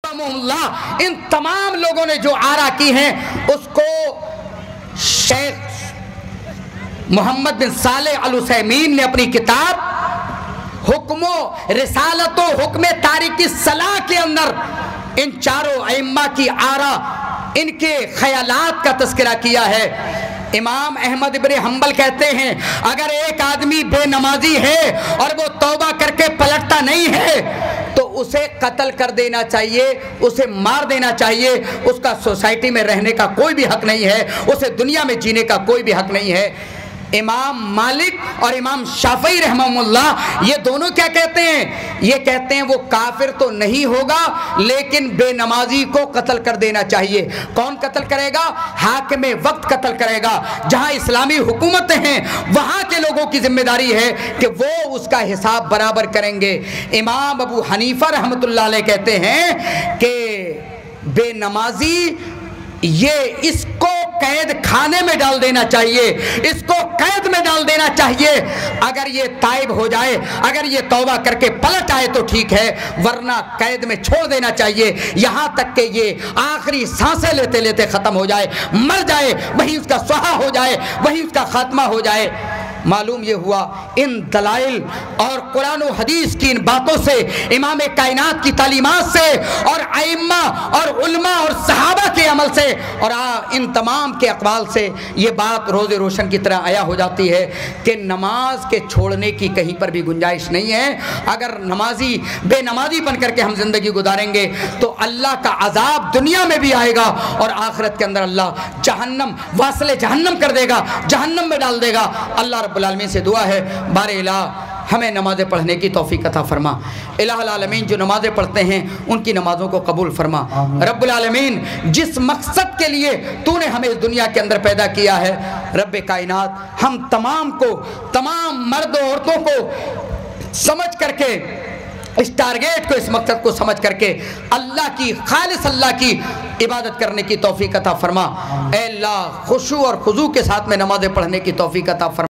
رحمہullah، ان تمام لوگوں نے جو آرا کی ہیں اس کو شیخ محمد بن صالح العثیمین نے اپنی کتاب حکم و رسالت و حکم تاریک الصلاح کے اندر ان چاروں ائمہ کی آرا، ان کے خیالات کا تذکرہ کیا ہے۔ امام احمد بن حنبل کہتے ہیں اگر ایک آدمی بے نمازی ہے اور وہ توبہ کر کے پلٹتا نہیں ہے تو اسے قتل کر دینا چاہیے، اسے مار دینا چاہیے، اس کا سوسائٹی میں رہنے کا کوئی بھی حق نہیں ہے، اسے دنیا میں جینے کا کوئی بھی حق نہیں ہے۔ امام مالک اور امام شافعی رحمہم اللہ یہ دونوں کیا کہتے ہیں؟ یہ کہتے ہیں وہ کافر تو نہیں ہوگا لیکن بے نمازی کو قتل کر دینا چاہیے۔ کون قتل کرے گا؟ حاکم وقت قتل کرے گا۔ جہاں اسلامی حکومتیں ہیں وہاں کے لوگوں کی ذمہ داری ہے کہ وہ اس کا حساب برابر کریں گے۔ امام ابو حنیفہ رحمۃ اللہ علیہ کہتے ہیں کہ بے نمازی یہ اس کو قید خانے میں ڈال دینا چاہیے، اس کو قید میں ڈال دینا چاہیے۔ اگر یہ تائب ہو جائے، اگر یہ توبہ کر کے پلٹ آئے تو ٹھیک ہے، ورنہ قید میں چھوڑ دینا چاہیے یہاں تک کہ یہ آخری سانسیں لیتے لیتے ختم ہو جائے، مر جائے، وہیں اس کا سہا ہو جائے، وہیں اس کا خاتمہ ہو جائے۔ معلوم یہ ہوا ان دلائل اور قرآن و حدیث کی ان باتوں سے، امام کائنات کی تعلیمات سے اور ائمہ اور علماء اور صحابہ کے عمل سے اور ان تمام کے اقوال سے یہ بات روز روشن کی طرح عیاں ہو جاتی ہے کہ نماز کے چھوڑنے کی کہیں پر بھی گنجائش نہیں ہے۔ اگر نمازی بے نمازی بن کر کے ہم زندگی گزاریں گے تو اللہ کا عذاب دنیا میں بھی آئے گا اور آخرت کے اندر اللہ جہنم واصل جہنم کر دے گا، جہنم میں ڈال دے گا۔ اللہ رب العالمین سے دعا ہے بار الہ ہمیں نمازیں پڑھنے کی توفیق عطا فرما۔ الہ العالمین جو نمازیں پڑھتے ہیں ان کی نمازوں کو قبول فرما۔ رب العالمین جس مقصد کے لیے تو نے ہمیں اس دنیا کے اندر پیدا کیا ہے، رب کائنات ہم تمام کو، تمام مرد و عورتوں کو سمجھ کر کے اس ٹارگیٹ کو، اس مقصد کو سمجھ کر کے اللہ کی، خالص اللہ کی عبادت کرنے کی توفیق عطا فرما۔ اے اللہ خشوع اور خضوع کے ساتھ میں نمازیں پڑھنے کی توفیق عطا فرما۔